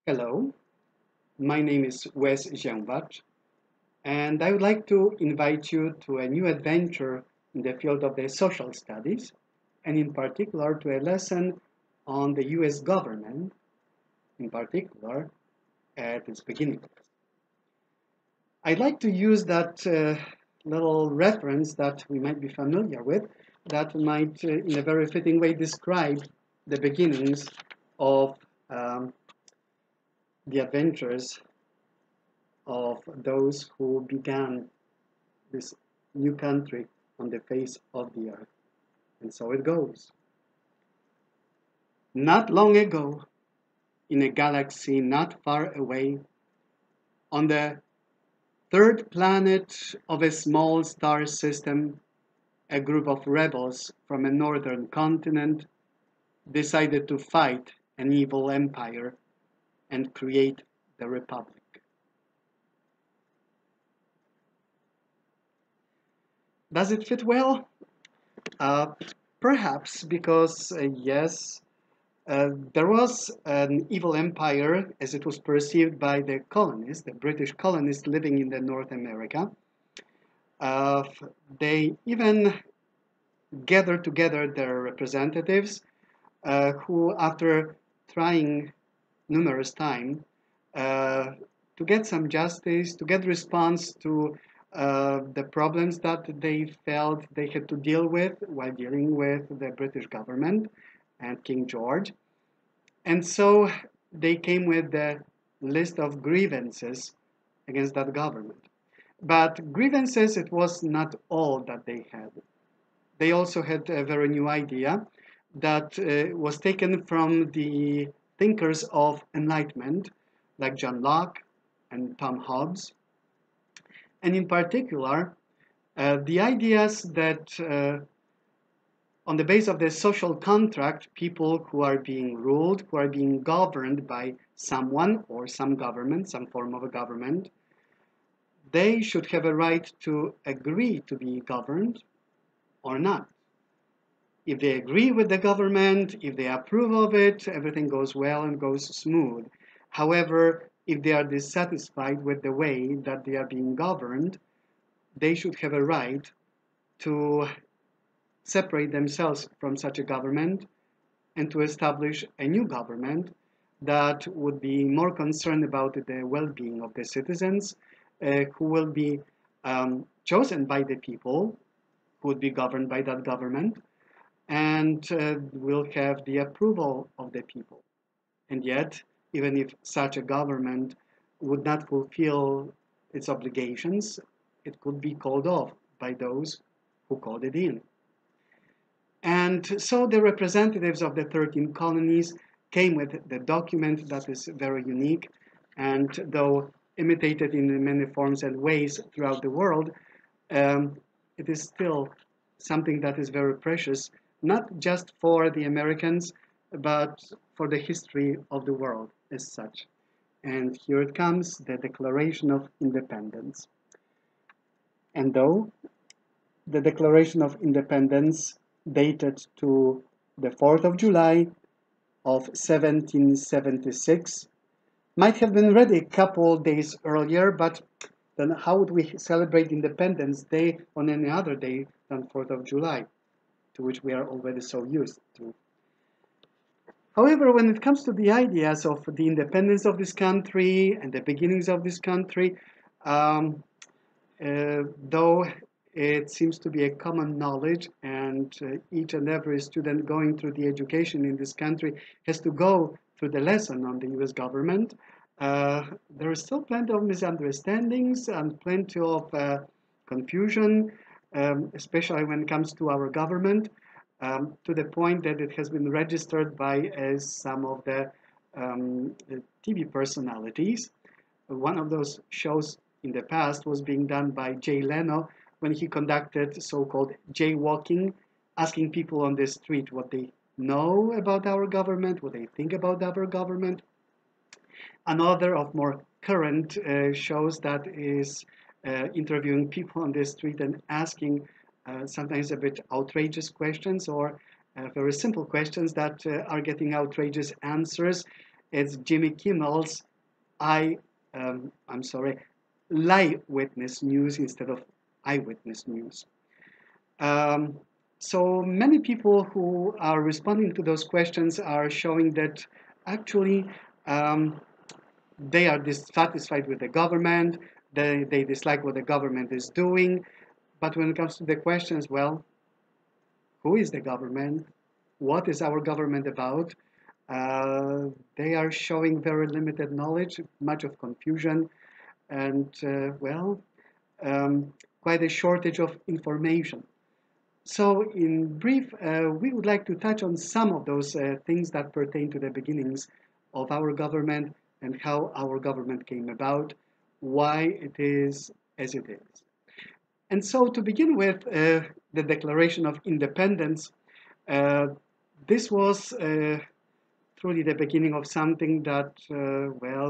Hello, my name is Wes Jiangbat, and I would like to invite you to a new adventure in the field of the social studies, and in particular to a lesson on the US government, in particular at its beginning. I'd like to use that little reference that we might be familiar with that might, in a very fitting way, describe the beginnings of the adventures of those who began this new country on the face of the earth. And so it goes. Not long ago, in a galaxy not far away, on the third planet of a small star system, a group of rebels from a northern continent decided to fight an evil empire and create the Republic. Does it fit well? Uh, Perhaps because, yes, there was an evil empire as it was perceived by the colonists, the British colonists living in the North America. Uh, they even gathered together their representatives who, after trying numerous times to get some justice, to get response to the problems that they felt they had to deal with while dealing with the British government and King George. And so they came with the list of grievances against that government. But grievances, it was not all that they had. They also had a very new idea that was taken from the thinkers of enlightenment, like John Locke and Tom Hobbes. And in particular, the ideas that on the basis of the social contract, people who are being ruled, who are being governed by someone or some government, some form of a government, they should have a right to agree to be governed or not. If they agree with the government, if they approve of it, everything goes well and goes smooth. However, if they are dissatisfied with the way that they are being governed, they should have a right to separate themselves from such a government and to establish a new government that would be more concerned about the well-being of the citizens, who will be chosen by the people, who would be governed by that government, and will have the approval of the people. And yet, even if such a government would not fulfill its obligations, it could be called off by those who called it in. And so the representatives of the 13 colonies came with the document that is very unique, and though imitated in many forms and ways throughout the world, it is still something that is very precious, not just for the Americans, but for the history of the world as such. And here it comes, the Declaration of Independence. And though the Declaration of Independence dated to the 4th of July of 1776, might have been ready a couple days earlier, but then how would we celebrate Independence Day on any other day than 4th of July, to which we are already so used to? However, when it comes to the ideas of the independence of this country and the beginnings of this country, though it seems to be a common knowledge, and each and every student going through the education in this country has to go through the lesson on the US government, there is still plenty of misunderstandings and plenty of confusion, especially when it comes to our government, to the point that it has been registered by some of the TV personalities. One of those shows in the past was being done by Jay Leno when he conducted so-called jaywalking, asking people on the street what they know about our government, what they think about our government. Another of more current shows that is interviewing people on the street and asking sometimes a bit outrageous questions or very simple questions that are getting outrageous answers. It's Jimmy Kimmel's I, I'm sorry, lie witness news instead of eyewitness news. Um, so many people who are responding to those questions are showing that actually um, they are dissatisfied with the government, they dislike what the government is doing. But when it comes to the questions, well, who is the government? What is our government about? They are showing very limited knowledge, much of confusion, and um, quite a shortage of information. So, in brief, we would like to touch on some of those things that pertain to the beginnings of our government and how our government came about, why it is as it is. And so, to begin with, the Declaration of Independence, uh, this was truly the beginning of something that,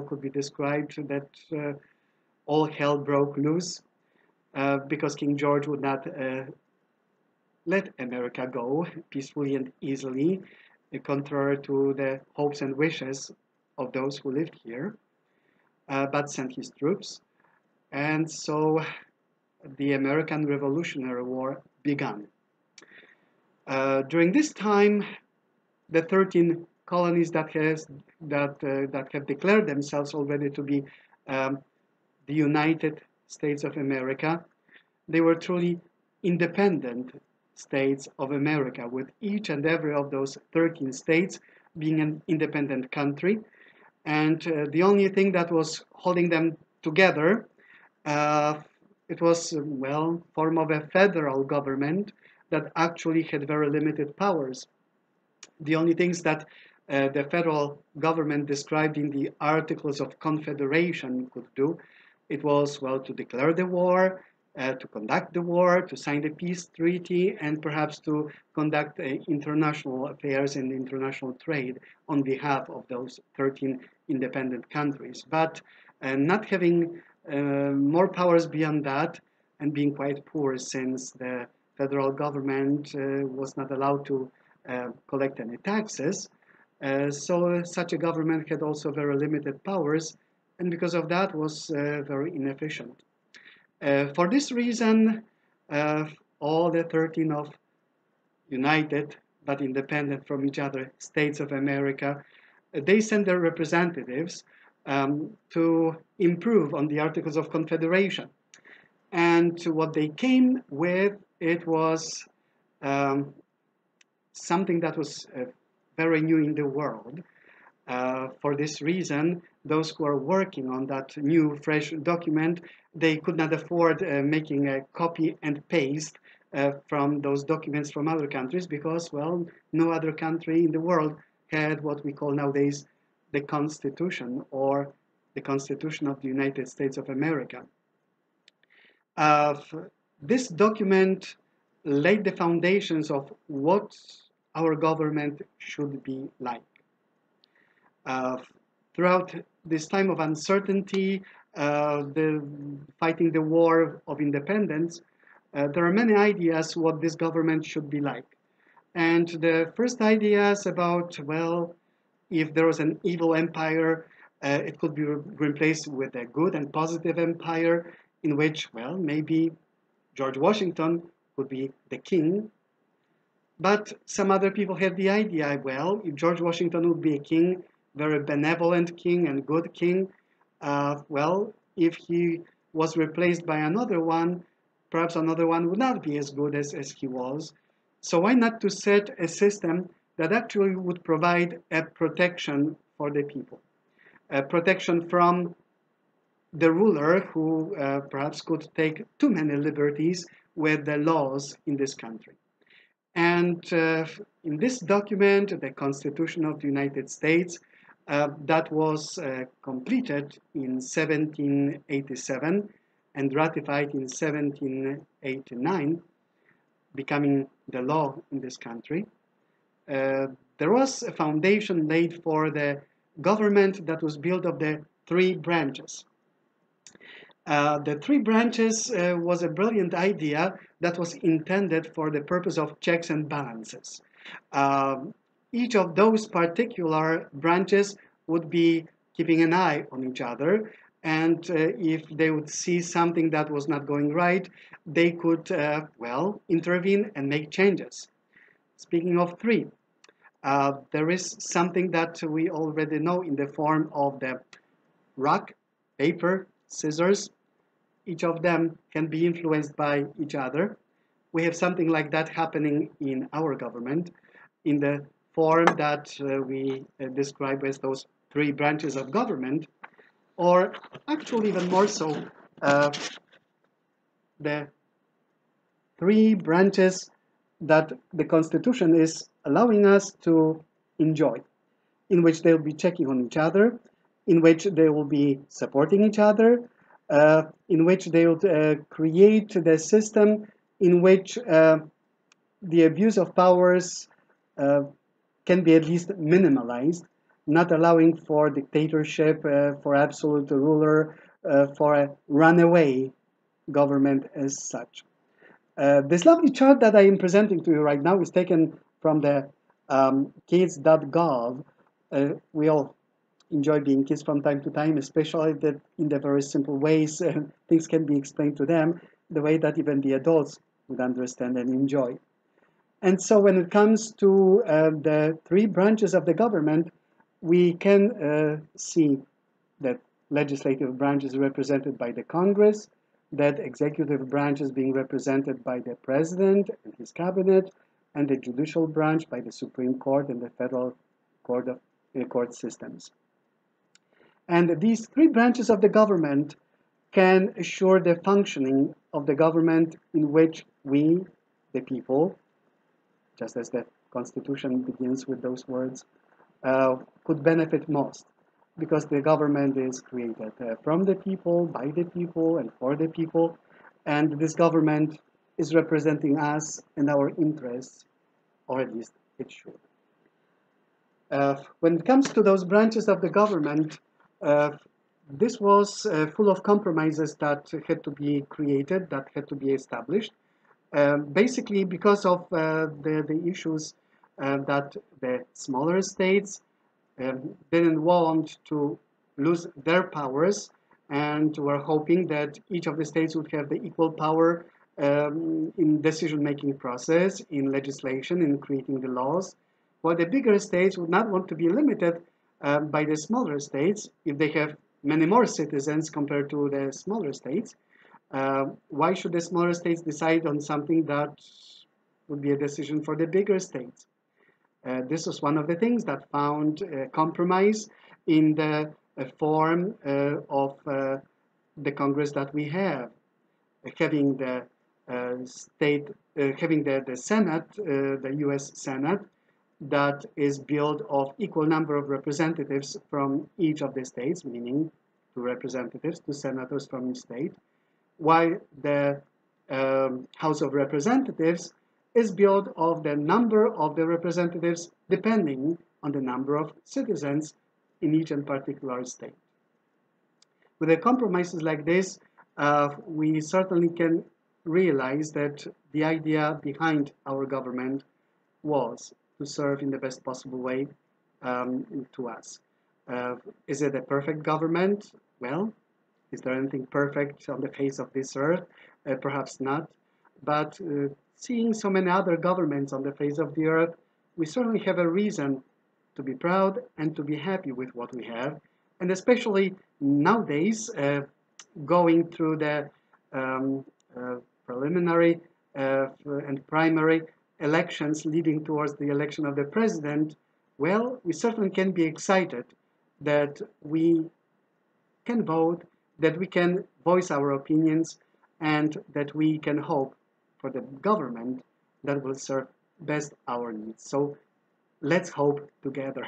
could be described that all hell broke loose because King George would not let America go peacefully and easily, contrary to the hopes and wishes of those who lived here, but sent his troops. And so the American Revolutionary War began. During this time, the 13 colonies that have declared themselves already to be um, the United States of America, they were truly independent states of America, with each and every of those 13 states being an independent country. And the only thing that was holding them together, uh, it was, form of a federal government that actually had very limited powers. The only things that the federal government described in the Articles of Confederation could do, it was, to declare the war, to conduct the war, to sign the peace treaty, and perhaps to conduct international affairs and international trade on behalf of those 13 independent countries. But not having more powers beyond that, and being quite poor since the federal government was not allowed to collect any taxes. So such a government had also very limited powers, and because of that was very inefficient. For this reason, uh, all the 13 of united but independent from each other states of America, they sent their representatives to improve on the Articles of Confederation. And to what they came with, it was um, something that was very new in the world. For this reason, those who are working on that new, fresh document, they could not afford making a copy and paste from those documents from other countries because, no other country in the world had what we call nowadays the Constitution or the Constitution of the United States of America. Uh, this document laid the foundations of what our government should be like. Uh, Throughout this time of uncertainty, fighting the war of independence, there are many ideas what this government should be like. And the first ideas about, if there was an evil empire, it could be replaced with a good and positive empire in which, maybe George Washington could be the king. But some other people had the idea, if George Washington would be a king, very benevolent king and good king, if he was replaced by another one, perhaps another one would not be as good as he was. So why not to set a system that actually would provide a protection for the people, a protection from the ruler who perhaps could take too many liberties with the laws in this country. And in this document, the Constitution of the United States, that was completed in 1787 and ratified in 1789, becoming the law in this country. There was a foundation laid for the government that was built of the three branches. The three branches was a brilliant idea that was intended for the purpose of checks and balances. Each of those particular branches would be keeping an eye on each other. And if they would see something that was not going right, they could, well, intervene and make changes. Speaking of three, there is something that we already know in the form of the rock, paper, scissors. Each of them can be influenced by each other. We have something like that happening in our government in the form that we describe as those three branches of government, or actually even more so, uh, the three branches that the Constitution is allowing us to enjoy, in which they'll be checking on each other, in which they will be supporting each other, in which they will create the system in which the abuse of powers uh, can be at least minimalized, not allowing for dictatorship, for absolute ruler, for a runaway government as such. This lovely chart that I am presenting to you right now is taken from the kids.gov. We all enjoy being kids from time to time, especially that in the very simple ways things can be explained to them, the way that even the adults would understand and enjoy. And so when it comes to the three branches of the government, we can see that legislative branch is represented by the Congress, that executive branch is being represented by the president and his cabinet, and the judicial branch by the Supreme Court and the federal court systems. And these three branches of the government can assure the functioning of the government in which we, the people, just as the Constitution begins with those words, could benefit most, because the government is created from the people, by the people, and for the people, and this government is representing us and our interests, or at least it should. When it comes to those branches of the government, this was full of compromises that had to be created, that had to be established. Basically, because of the issues that the smaller states didn't want to lose their powers, and were hoping that each of the states would have the equal power in decision-making process, in legislation, in creating the laws, while the bigger states would not want to be limited by the smaller states if they have many more citizens compared to the smaller states. Why should the smaller states decide on something that would be a decision for the bigger states? This was one of the things that found compromise in the form of the Congress that we have, having the having the Senate, the U.S. Senate, that is built of equal number of representatives from each of the states, meaning two representatives, two senators from each state, while the House of Representatives is built of the number of the representatives depending on the number of citizens in each and particular state. With the compromises like this, we certainly can realize that the idea behind our government was to serve in the best possible way to us. Is it a perfect government? Well, is there anything perfect on the face of this earth? Perhaps not. But seeing so many other governments on the face of the earth, we certainly have a reason to be proud and to be happy with what we have. And especially nowadays, going through the preliminary and primary elections leading towards the election of the president, well, we certainly can be excited that we can vote, that we can voice our opinions, and that we can hope for the government that will serve best our needs. So let's hope together.